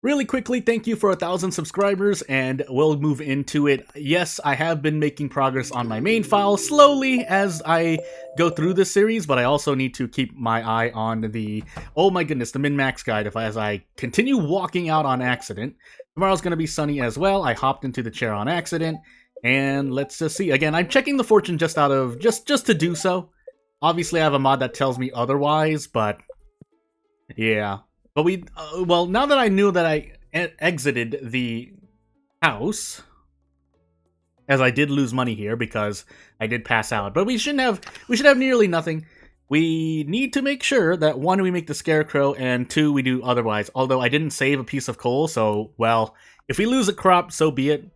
Really quickly, thank you for 1,000 subscribers, and we'll move into it. Yes, I have been making progress on my main file slowly as I go through this series, but I also need to keep my eye on the, oh my goodness, the min-max guide as I continue walking out on accident. Tomorrow's going to be sunny as well. I hopped into the chair on accident, and let's just see. Again, I'm checking the fortune just out of, just to do so. Obviously, I have a mod that tells me otherwise, but yeah. But well, now that I knew that I exited the house, as I did lose money here because I did pass out, but we should have nearly nothing. We need to make sure that one, we make the scarecrow, and two, we do otherwise. Although I didn't save a piece of coal, so, well, if we lose a crop, so be it.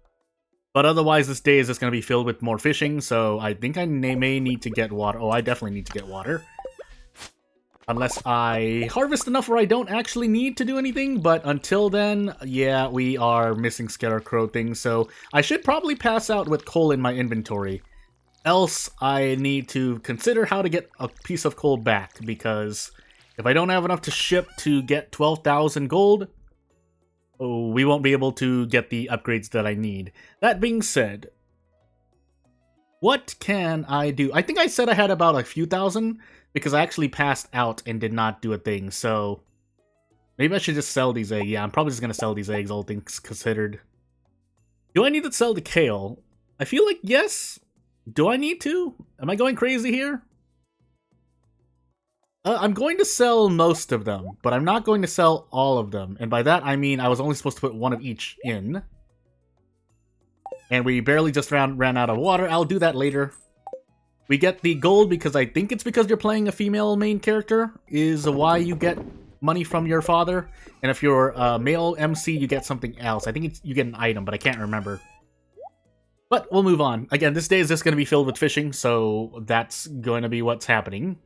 But otherwise, this day is just going to be filled with more fishing, so I think I may need to get water. Oh, I definitely need to get water. Unless I harvest enough where I don't actually need to do anything, but until then, yeah, we are missing scarecrow things, so I should probably pass out with coal in my inventory. Else, I need to consider how to get a piece of coal back, because if I don't have enough to ship to get 12,000 gold, oh, we won't be able to get the upgrades that I need. That being said, what can I do? I think I said I had about a few thousand, because I actually passed out and did not do a thing, so maybe I should just sell these eggs. Yeah, I'm probably just going to sell these eggs, all things considered. Do I need to sell the kale? I feel like yes. Do I need to? Am I going crazy here? I'm going to sell most of them, but I'm not going to sell all of them. And by that, I mean I was only supposed to put one of each in. And we barely just ran out of water. I'll do that later. We get the gold because I think it's because you're playing a female main character is why you get money from your father. And if you're a male MC, you get something else. I think you get an item, but I can't remember. But we'll move on. Again, this day is just going to be filled with fishing, so that's going to be what's happening.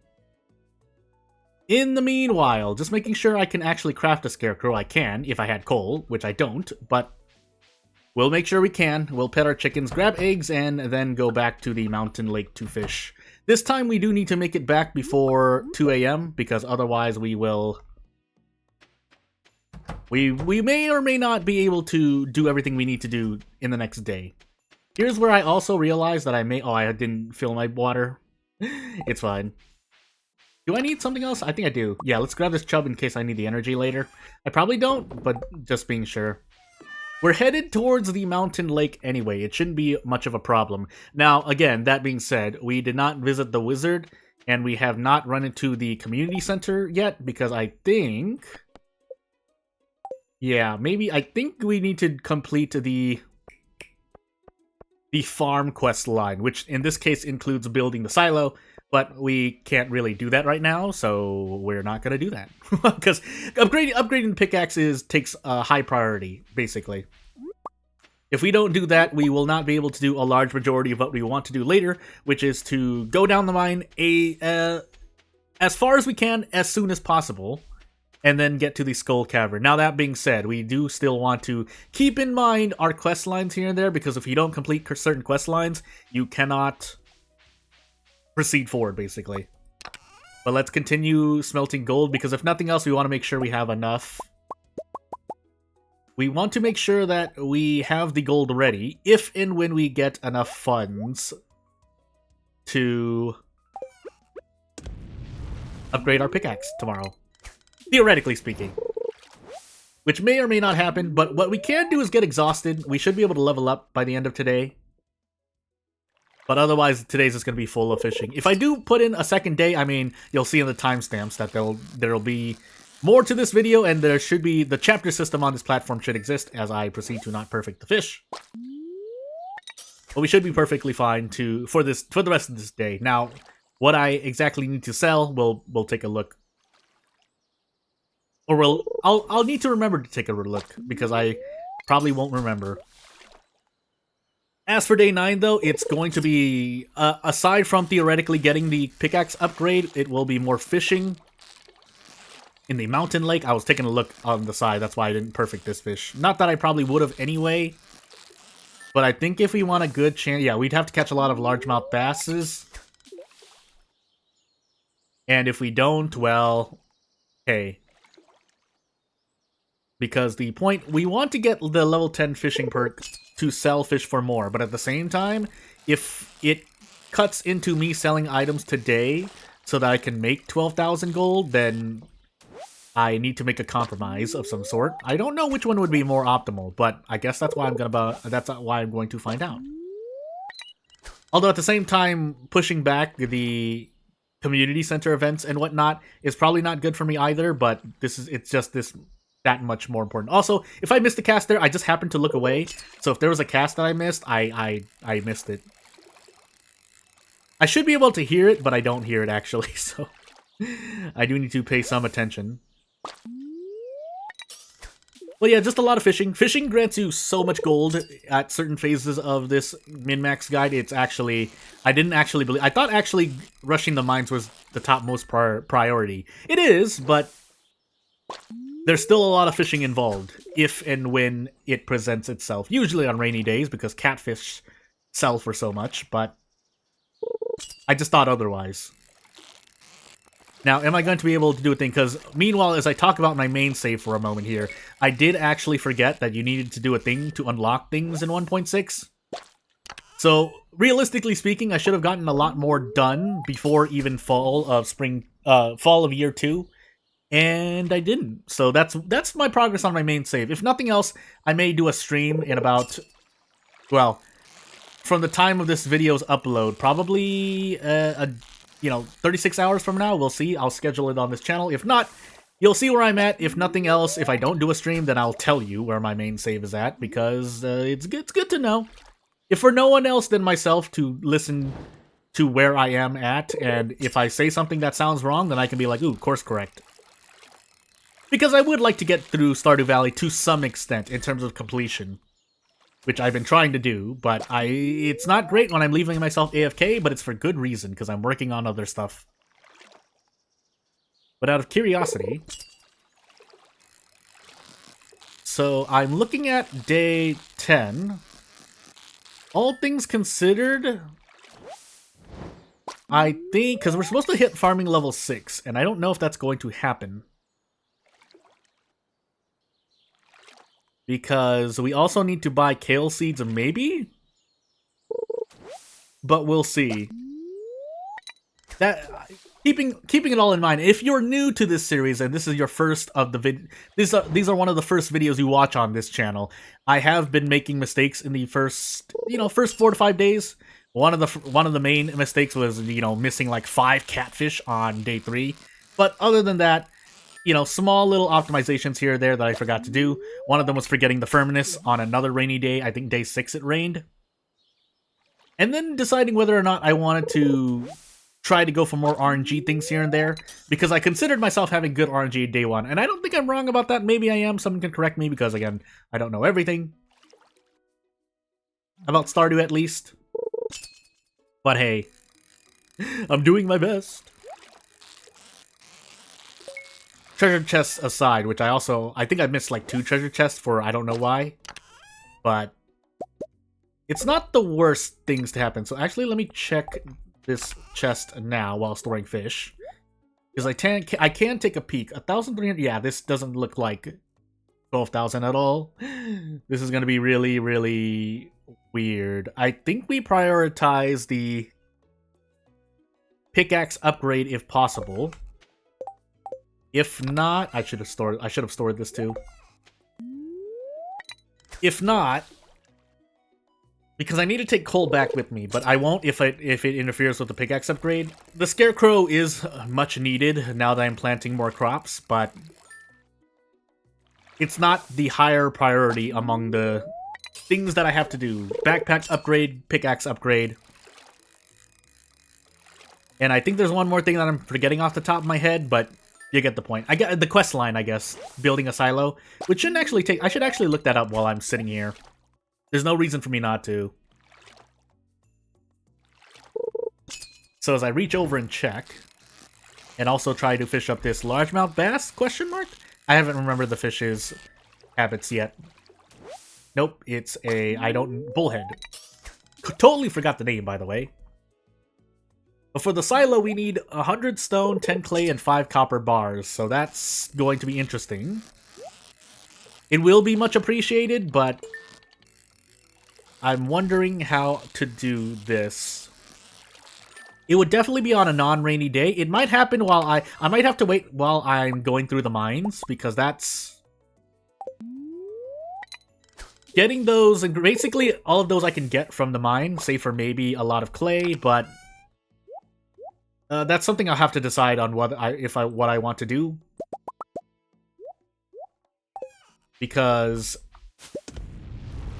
In the meanwhile, just making sure I can actually craft a scarecrow. I can, if I had coal, which I don't, but we'll make sure we can. We'll pet our chickens, grab eggs, and then go back to the mountain lake to fish. This time we do need to make it back before 2 a.m. because otherwise we will... We may or may not be able to do everything we need to do in the next day. Here's where I also realized that I may... Oh, I didn't fill my water. It's fine. Do I need something else? I think I do. Yeah, let's grab this chub in case I need the energy later. I probably don't, but just being sure. We're headed towards the mountain lake anyway. It shouldn't be much of a problem. Now, again, that being said, we did not visit the wizard, and we have not run into the community center yet, because I think... Yeah, maybe... I think we need to complete the farm quest line, which in this case includes building the silo, but we can't really do that right now, so we're not going to do that. Because upgrading the pickaxes takes a high priority, basically. If we don't do that, we will not be able to do a large majority of what we want to do later, which is to go down the mine as far as we can, as soon as possible, and then get to the Skull Cavern. Now, that being said, we do still want to keep in mind our quest lines here and there, because if you don't complete certain quest lines, you cannot proceed forward, basically. But let's continue smelting gold, because if nothing else, we want to make sure we have enough. We want to make sure that we have the gold ready, if and when we get enough funds to upgrade our pickaxe tomorrow. Theoretically speaking. Which may or may not happen, but what we can do is get exhausted. We should be able to level up by the end of today. But otherwise, today's just going to be full of fishing. If I do put in a second day, I mean, you'll see in the timestamps that there'll be more to this video, and there should be... The chapter system on this platform should exist as I proceed to not perfect the fish. But we should be perfectly fine for the rest of this day. Now, what I exactly need to sell, we'll take a look. Or I'll need to remember to take a look, because I probably won't remember. As for day 9, though, it's going to be, aside from theoretically getting the pickaxe upgrade, it will be more fishing in the mountain lake. I was taking a look on the side, that's why I didn't perfect this fish. Not that I probably would have anyway, but I think if we want a good chance... Yeah, we'd have to catch a lot of largemouth basses. And if we don't, well, hey. Because the point, we want to get the level 10 fishing perk to sell fish for more, but at the same time, if it cuts into me selling items today so that I can make 12,000 gold, then I need to make a compromise of some sort. I don't know which one would be more optimal, but I guess that's why I'm going to find out. Although at the same time, pushing back the community center events and whatnot is probably not good for me either, but it's just that much more important. Also, if I missed a cast there, I just happened to look away. So if there was a cast that I missed, I missed it. I should be able to hear it, but I don't hear it actually, so I do need to pay some attention. Well, yeah, just a lot of fishing. Fishing grants you so much gold at certain phases of this min-max guide. It's actually... I didn't actually believe... I thought actually rushing the mines was the topmost priority. It is, but there's still a lot of fishing involved, if and when it presents itself. Usually on rainy days, because catfish sell for so much, but I just thought otherwise. Now, am I going to be able to do a thing? Because, meanwhile, as I talk about my main save for a moment here, I did actually forget that you needed to do a thing to unlock things in 1.6. So, realistically speaking, I should have gotten a lot more done before even fall of year 2. And I didn't. So that's my progress on my main save. If nothing else, I may do a stream in about, well, from the time of this video's upload, probably 36 hours from now. We'll see. I'll schedule it on this channel. If not, you'll see where I'm at. If nothing else, if I don't do a stream, then I'll tell you where my main save is at, because it's good to know. If for no one else than myself to listen to where I am at, and if I say something that sounds wrong, then I can be like, ooh, course correct. Because I would like to get through Stardew Valley to some extent in terms of completion, which I've been trying to do, but it's not great when I'm leaving myself AFK, but it's for good reason, because I'm working on other stuff. But out of curiosity... So, I'm looking at day 10. All things considered... I think... Because we're supposed to hit farming level 6, and I don't know if that's going to happen. Because we also need to buy kale seeds, maybe? But we'll see. That keeping it all in mind, if you're new to this series and this is your first of the these are one of the first videos you watch on this channel, I have been making mistakes in the first 4 to 5 days. One of the main mistakes was missing like 5 catfish on day 3. But other than that, small little optimizations here or there that I forgot to do. One of them was forgetting the firmness on another rainy day. I think day 6 it rained. And then deciding whether or not I wanted to try to go for more RNG things here and there. Because I considered myself having good RNG day 1. And I don't think I'm wrong about that. Maybe I am. Someone can correct me because, again, I don't know everything. About Stardew, at least. But hey, I'm doing my best. Treasure chests aside, which I think I missed like 2 treasure chests for I don't know why. But it's not the worst things to happen. So actually, let me check this chest now while storing fish. Because I can take a peek. 1,300, yeah, this doesn't look like 12,000 at all. This is going to be really, really weird. I think we prioritize the pickaxe upgrade if possible. If not, I should have stored this too. If not, because I need to take coal back with me, but I won't if it interferes with the pickaxe upgrade. The scarecrow is much needed now that I'm planting more crops, but it's not the higher priority among the things that I have to do. Backpack upgrade, pickaxe upgrade. And I think there's one more thing that I'm forgetting off the top of my head, but you get the point. I get the quest line, I guess. Building a silo. Which shouldn't actually take... I should actually look that up while I'm sitting here. There's no reason for me not to. So as I reach over and check, and also try to fish up this largemouth bass, question mark? I haven't remembered the fish's habits yet. Nope, it's a... bullhead. Totally forgot the name, by the way. But for the silo, we need 100 stone, 10 clay, and 5 copper bars. So that's going to be interesting. It will be much appreciated, but I'm wondering how to do this. It would definitely be on a non-rainy day. It might happen while I might have to wait while I'm going through the mines, because that's... Getting those, and basically all of those I can get from the mine, save for maybe a lot of clay, but... that's something I'll have to decide on what I want to do. Because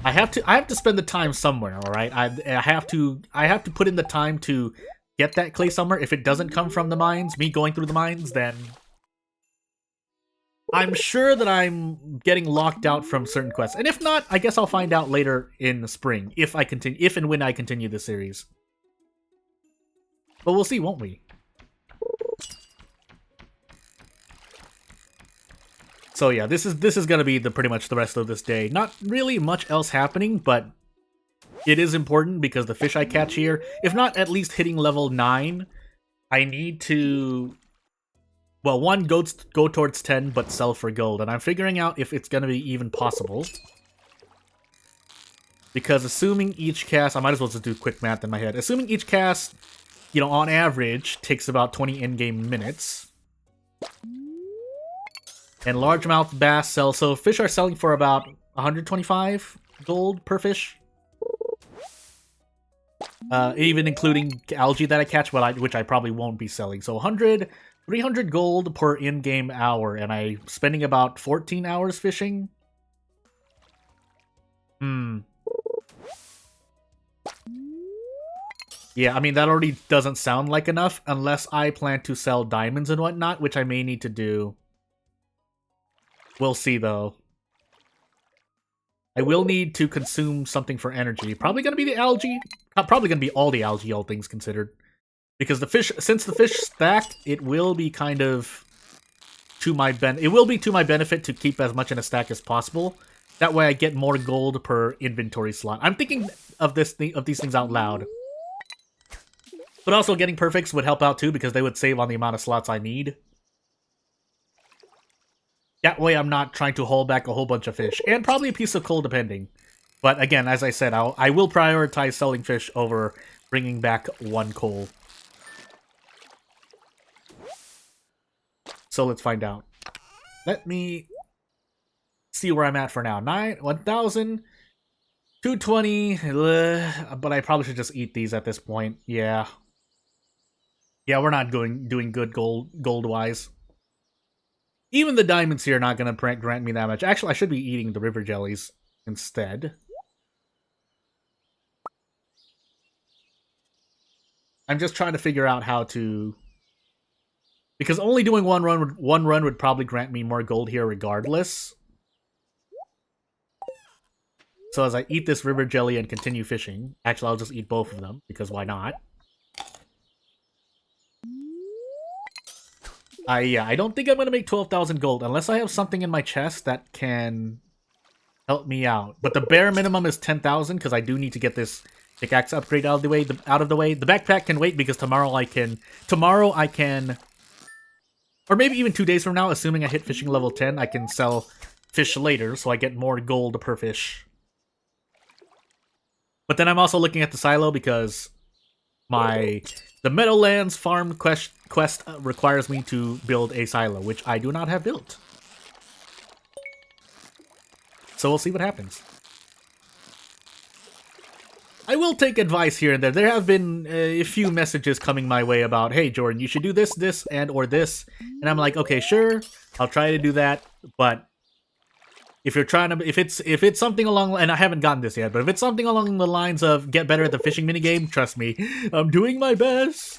I have to spend the time somewhere, all right? I have to put in the time to get that clay somewhere. If it doesn't come from the mines, me going through the mines, then I'm sure that I'm getting locked out from certain quests. And if not, I guess I'll find out later in the spring if and when I continue the series. But we'll see, won't we? So yeah, this is gonna be pretty much the rest of this day. Not really much else happening, but it is important because the fish I catch here, if not at least hitting level 9, I need to, well, one, go towards 10, but sell for gold. And I'm figuring out if it's gonna be even possible. Because assuming each cast, I might as well just do quick math in my head. Assuming each cast, you know, on average, takes about 20 in-game minutes. And largemouth bass sell, so fish are selling for about 125 gold per fish. Even including algae that I catch, which I probably won't be selling. So 300 gold per in-game hour, and I'm spending about 14 hours fishing. Yeah, I mean, that already doesn't sound like enough, unless I plan to sell diamonds and whatnot, which I may need to do. We'll see, though. I will need to consume something for energy. Probably gonna be the algae. Probably gonna be all the algae, all things considered. Because the fish, since the fish stacked, it will be kind of to my benefit to keep as much in a stack as possible. That way I get more gold per inventory slot. I'm thinking of these things out loud. But also getting perfects would help out too, because they would save on the amount of slots I need. That way I'm not trying to hold back a whole bunch of fish. And probably a piece of coal, depending. But again, as I said, I will prioritize selling fish over bringing back one coal. So let's find out. Let me see where I'm at for now. 1,220. But I probably should just eat these at this point. Yeah. Yeah, we're not doing good gold-wise. Even the diamonds here are not going to grant me that much. Actually, I should be eating the river jellies instead. I'm just trying to figure out how to... Because only doing one run would probably grant me more gold here regardless. So as I eat this river jelly and continue fishing... Actually, I'll just eat both of them, because why not? I don't think I'm going to make 12,000 gold, unless I have something in my chest that can help me out. But the bare minimum is 10,000, because I do need to get this pickaxe upgrade out of the way. The backpack can wait, because tomorrow I can, or maybe even 2 days from now, assuming I hit fishing level 10, I can sell fish later, so I get more gold per fish. But then I'm also looking at the silo, because the Meadowlands farm quest requires me to build a silo, which I do not have built. So we'll see what happens. I will take advice here and there. There have been a few messages coming my way about, hey Jordan, you should do this, this, or this. And I'm like, okay, sure, I'll try to do that, but if you're trying to, if it's something along, and I haven't gotten this yet, but if it's something along the lines of get better at the fishing minigame, trust me, I'm doing my best.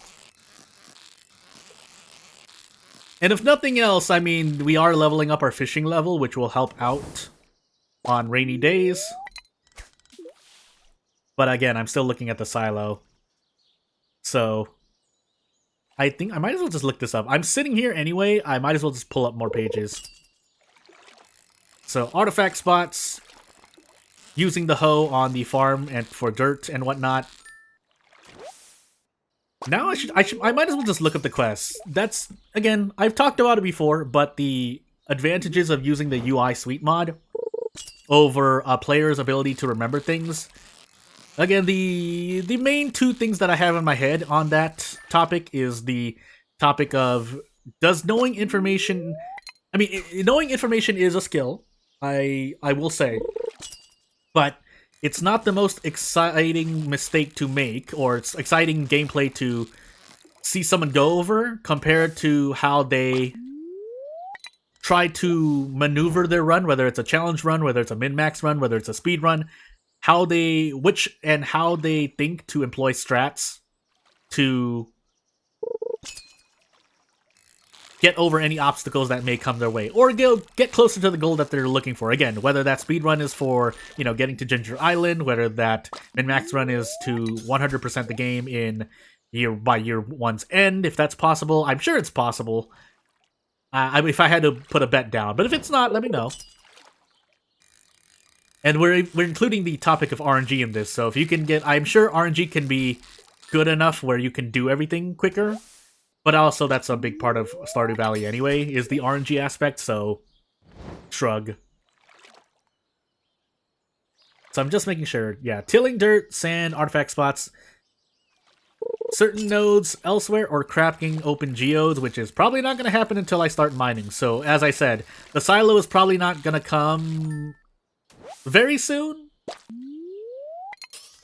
And if nothing else, I mean, we are leveling up our fishing level, which will help out on rainy days. But again, I'm still looking at the silo. So I think I might as well just look this up. I'm sitting here anyway, I might as well just pull up more pages. So artifact spots, using the hoe on the farm and for dirt and whatnot. Now I might as well just look up the quests. That's, again, I've talked about it before, but the advantages of using the UI Suite mod. over a player's ability to remember things. Again, the main two things that I have in my head on that topic is the topic of, does knowing information... I mean, knowing information is a skill, I will say, but it's not the most exciting mistake to make, or it's exciting gameplay to see someone go over compared to how they try to maneuver their run, whether it's a challenge run, whether it's a min-max run, whether it's a speed run, how they think to employ strats to get over any obstacles that may come their way, or get closer to the goal that they're looking for. Again, whether that speed run is for, getting to Ginger Island, whether that min-max run is to 100% the game in by year one's end, if that's possible. I'm sure it's possible. If I had to put a bet down, but if it's not, let me know. And we're including the topic of RNG in this, so if you can get... I'm sure RNG can be good enough where you can do everything quicker, but also that's a big part of Stardew Valley anyway, is the RNG aspect, so shrug. So I'm just making sure, yeah, tilling dirt, sand, artifact spots, certain nodes elsewhere, or crafting open geodes, which is probably not going to happen until I start mining. So, as I said, the silo is probably not going to come very soon,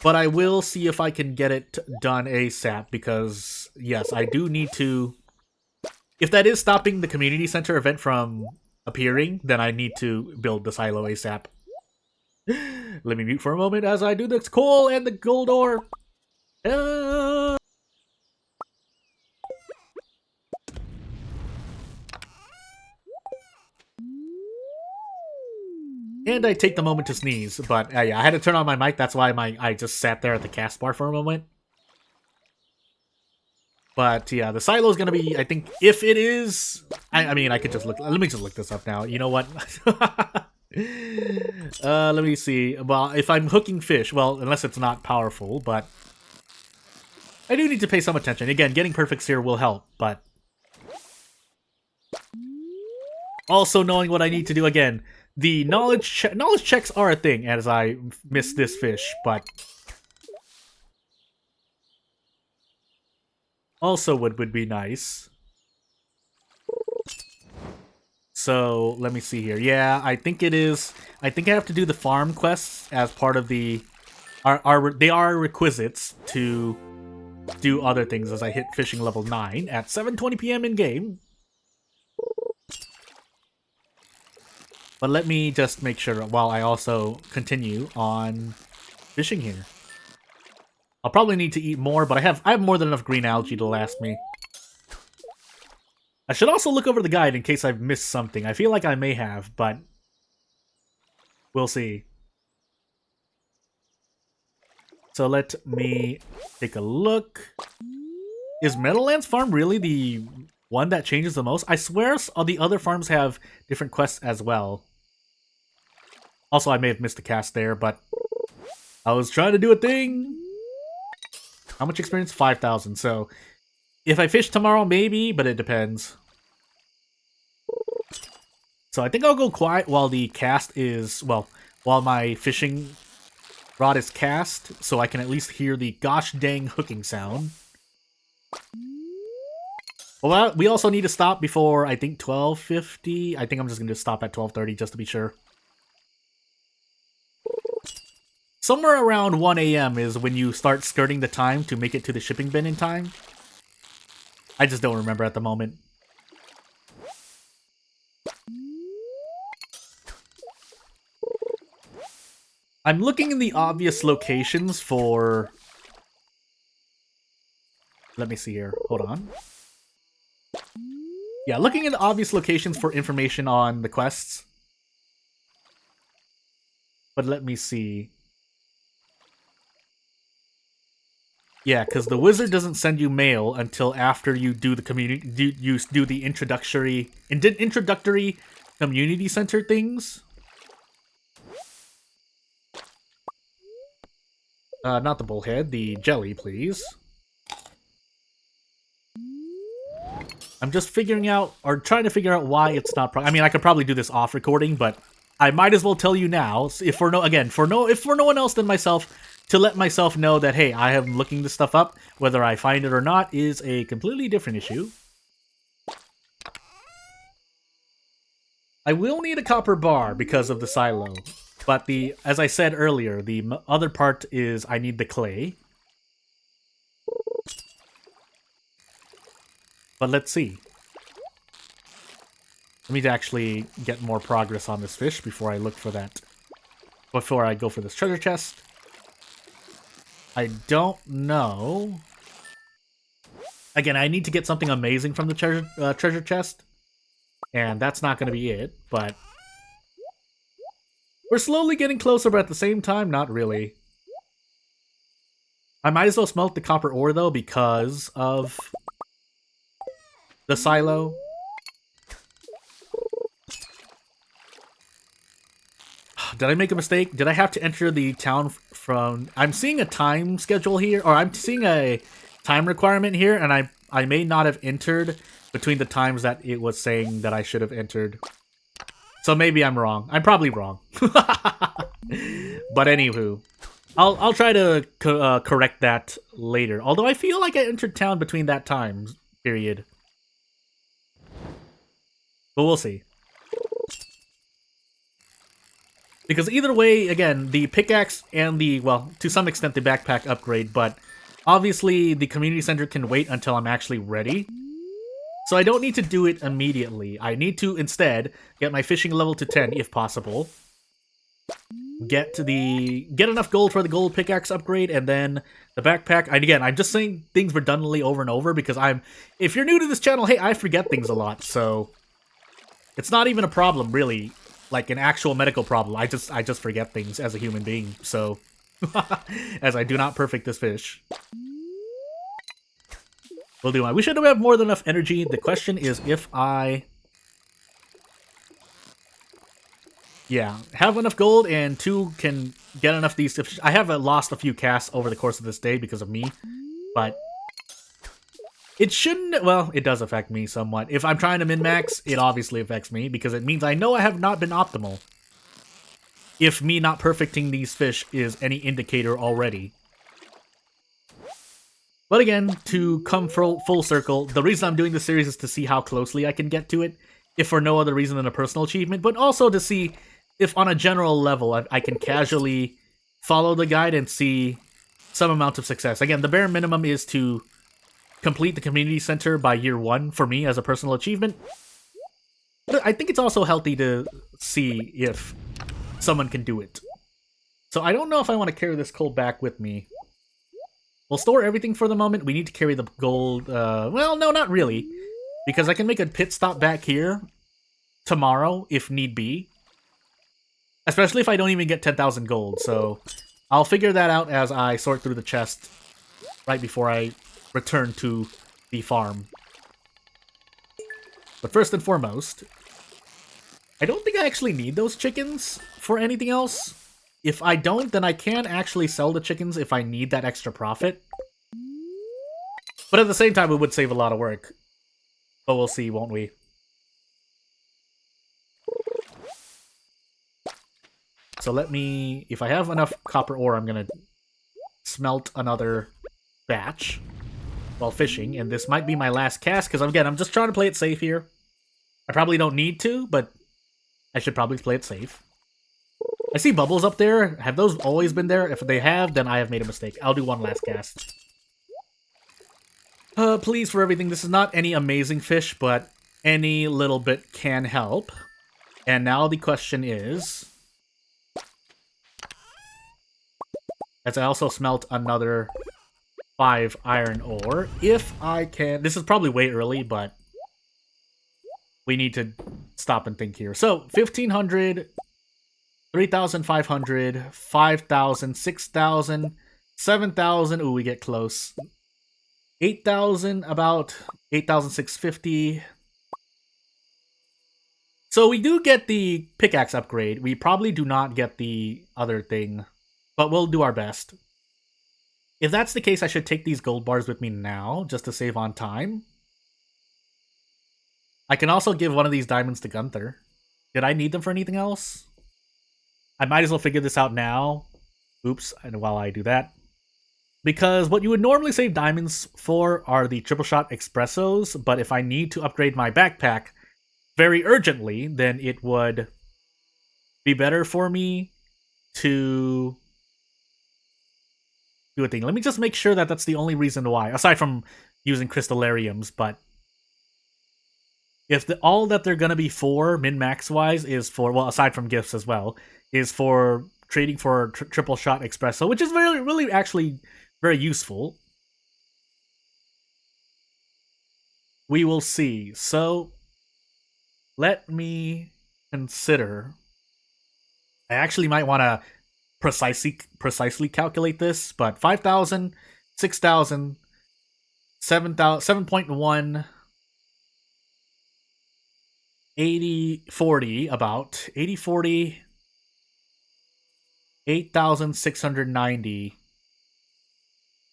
but I will see if I can get it done ASAP, because, yes, I do need to... If that is stopping the community center event from appearing, then I need to build the silo ASAP. Let me mute for a moment as I do this coal and the gold ore. And I take the moment to sneeze, but yeah, I had to turn on my mic, that's why I just sat there at the cast bar for a moment. But yeah, the silo is going to be, I think, if it is... I mean, I could just look... Let me just look this up now. You know what? Let me see. Well, if I'm hooking fish, well, unless it's not powerful, but... I do need to pay some attention. Again, getting perfects here will help, but... Also knowing what I need to do, again, the knowledge checks are a thing as I miss this fish, but... Also would be nice. So, let me see here. Yeah, I think it is... I think I have to do the farm quests as part of the... They are requisites to do other things as I hit fishing level 9 at 7:20 PM in-game. But let me just make sure while I also continue on fishing here. I'll probably need to eat more, but I have more than enough green algae to last me. I should also look over the guide in case I've missed something. I feel like I may have, but we'll see. So let me take a look. Is Meadowlands Farm really the one that changes the most? I swear all the other farms have different quests as well. Also, I may have missed a cast there, but I was trying to do a thing. How much experience? 5,000. So, if I fish tomorrow, maybe, but it depends. So I think I'll go quiet while the cast is, well, while my fishing rod is cast, so I can at least hear the gosh dang hooking sound. Well, we also need to stop before, I think, 12:50. I think I'm just going to stop at 12:30 just to be sure. Somewhere around 1 AM is when you start skirting the time to make it to the shipping bin in time. I just don't remember at the moment. I'm looking in the obvious locations for... Let me see here. Hold on. Yeah, looking at the obvious locations for information on the quests. But let me see. Yeah, because the wizard doesn't send you mail until after you do the the introductory community center things. Not the bullhead, the jelly, please. I'm just figuring out, or trying to figure out why it's not... I mean, I could probably do this off recording, but I might as well tell you now, if for no one else than myself, to let myself know that, hey, I am looking this stuff up. Whether I find it or not is a completely different issue. I will need a copper bar because of the silo. But as I said earlier, the other part is I need the clay. But let's see. Let me actually get more progress on this fish before I look for that. Before I go for this treasure chest. I don't know. Again, I need to get something amazing from the treasure chest. And that's not going to be it, but... We're slowly getting closer, but at the same time, not really. I might as well smelt the copper ore, though, because of the silo. Did I make a mistake? Did I have to enter the town from... I'm seeing a time schedule here, or I'm seeing a time requirement here, and I may not have entered between the times that it was saying that I should have entered. So maybe I'm wrong. I'm probably wrong. But anywho, I'll try to correct that later. Although I feel like I entered town between that time period. But we'll see. Because either way, again, the pickaxe and the, well, to some extent the backpack upgrade, but obviously the community center can wait until I'm actually ready. So I don't need to do it immediately. I need to instead get my fishing level to 10 if possible. Get enough gold for the gold pickaxe upgrade, and then the backpack. And again, I'm just saying things redundantly over and over because if you're new to this channel, hey, I forget things a lot, so it's not even a problem really, like an actual medical problem. I just forget things as a human being, so as I do not perfect this fish. We'll do. We should have more than enough energy. The question is if I... Yeah, have enough gold and 2 can get enough of these. I have lost a few casts over the course of this day because of me, but it shouldn't... Well, it does affect me somewhat. If I'm trying to min-max, it obviously affects me because it means I know I have not been optimal. If me not perfecting these fish is any indicator already. But again, to come full circle, the reason I'm doing this series is to see how closely I can get to it, if for no other reason than a personal achievement, but also to see if on a general level I can casually follow the guide and see some amount of success. Again, the bare minimum is to complete the community center by year 1 for me as a personal achievement. But I think it's also healthy to see if someone can do it. So I don't know if I want to carry this coal back with me. We'll store everything for the moment. We need to carry the gold. Well, no, not really. Because I can make a pit stop back here tomorrow, if need be. Especially if I don't even get 10,000 gold. So I'll figure that out as I sort through the chest right before I return to the farm. But first and foremost, I don't think I actually need those chickens for anything else. If I don't, then I can actually sell the chickens if I need that extra profit. But at the same time, it would save a lot of work. But we'll see, won't we? So let me... If I have enough copper ore, I'm going to smelt another batch while fishing. And this might be my last cast, because again, I'm just trying to play it safe here. I probably don't need to, but I should probably play it safe. I see bubbles up there. Have those always been there? If they have, then I have made a mistake. I'll do one last cast. Please, for everything. This is not any amazing fish, but any little bit can help. And now the question is... As I also smelt another 5 iron ore. If I can... This is probably way early, but... We need to stop and think here. So, 1,500... 3,500, 5,000, 6,000, 7,000. Ooh, we get close. 8,000, about 8,650. So we do get the pickaxe upgrade. We probably do not get the other thing, but we'll do our best. If that's the case, I should take these gold bars with me now, just to save on time. I can also give one of these diamonds to Gunther. Did I need them for anything else? I might as well figure this out now. Oops, and while I do that. Because what you would normally save diamonds for are the triple shot espressos, but if I need to upgrade my backpack very urgently, then it would be better for me to do a thing. Let me just make sure that that's the only reason why, aside from using crystallariums, but if all that they're going to be for, min-max wise, is for, well, aside from gifts as well, is for trading for triple shot espresso, which is really actually very useful. We will see. So, let me consider. I actually might want to precisely calculate this, but 5,000, 6,000, 7.1, 80, 40, about 80, 40, 8,690,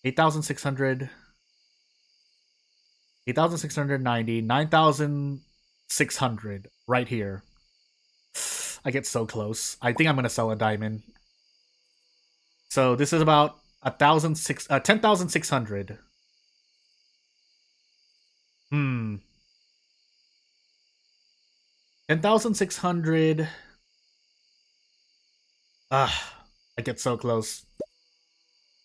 8,600, 8,690, 9,600 right here. I get so close. I think I'm gonna sell a diamond. So this is about 10,600. 10,600. I get so close.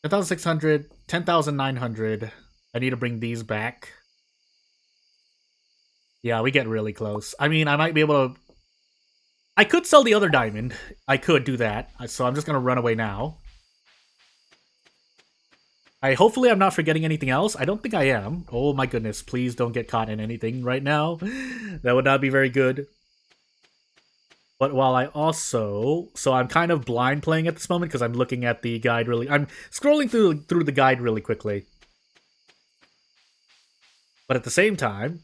10,600, 10,900. I need to bring these back. Yeah, we get really close. I mean, I might be able to... I could sell the other diamond. I could do that. So I'm just going to run away now. Hopefully I'm not forgetting anything else. I don't think I am. Oh my goodness, please don't get caught in anything right now. That would not be very good. But while I also... So I'm kind of blind playing at this moment because I'm looking at the guide really... I'm scrolling through the guide really quickly. But at the same time...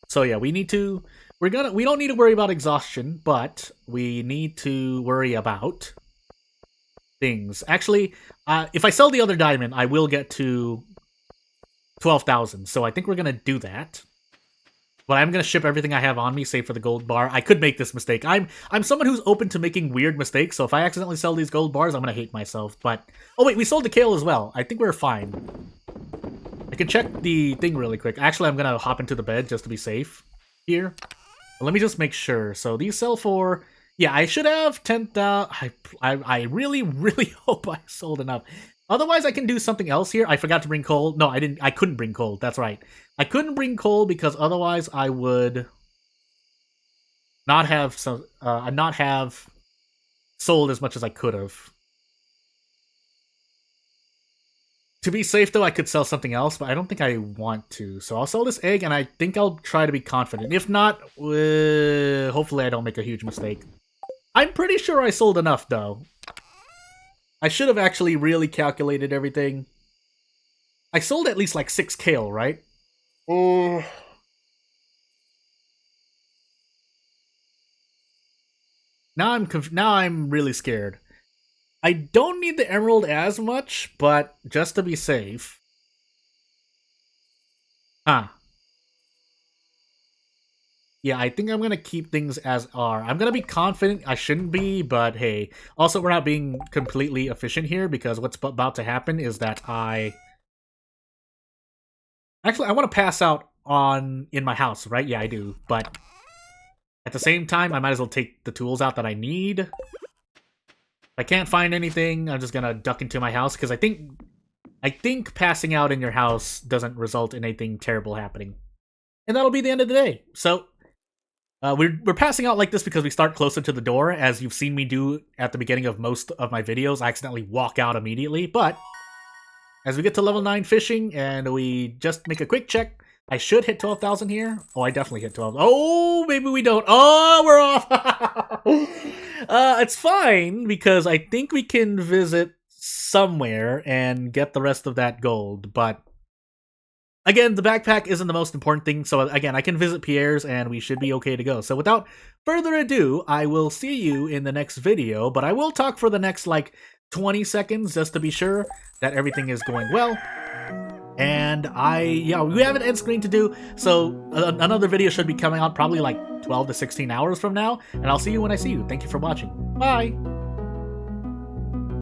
So yeah, we need to... We don't need to worry about exhaustion, but we need to worry about things. Actually, if I sell the other diamond, I will get to 12,000. So I think we're gonna do that. But I'm gonna ship everything I have on me, save for the gold bar. I could make this mistake. I'm someone who's open to making weird mistakes. So if I accidentally sell these gold bars, I'm gonna hate myself. But oh wait, we sold the kale as well. I think we're fine. I can check the thing really quick. Actually, I'm gonna hop into the bed just to be safe here. Let me just make sure. So these sell for... Yeah, I should have 10,000... I really, really hope I sold enough. Otherwise, I can do something else here. I forgot to bring coal. No, I didn't. I couldn't bring coal. That's right. I couldn't bring coal because otherwise I would not have sold as much as I could have. To be safe, though, I could sell something else, but I don't think I want to. So I'll sell this egg, and I think I'll try to be confident. If not, hopefully I don't make a huge mistake. I'm pretty sure I sold enough, though. I should have actually really calculated everything. I sold at least like 6 kale, right? Now I'm really scared. I don't need the emerald as much, but just to be safe. Huh. Yeah, I think I'm going to keep things as are. I'm going to be confident. I shouldn't be, but hey. Also, we're not being completely efficient here because what's about to happen is that Actually, I want to pass out in my house, right? Yeah, I do. But at the same time, I might as well take the tools out that I need. If I can't find anything, I'm just going to duck into my house because I think passing out in your house doesn't result in anything terrible happening. And that'll be the end of the day. So... we're passing out like this because we start closer to the door, as you've seen me do at the beginning of most of my videos. I accidentally walk out immediately, but as we get to level 9 fishing and we just make a quick check, I should hit 12,000 here. Oh, I definitely hit 12. Oh, maybe we don't. Oh, we're off. It's fine because I think we can visit somewhere and get the rest of that gold, but again, the backpack isn't the most important thing, so again, I can visit Pierre's and we should be okay to go. So without further ado, I will see you in the next video, but I will talk for the next, like, 20 seconds just to be sure that everything is going well. And we have an end screen to do, so another video should be coming out probably like 12 to 16 hours from now, and I'll see you when I see you. Thank you for watching. Bye!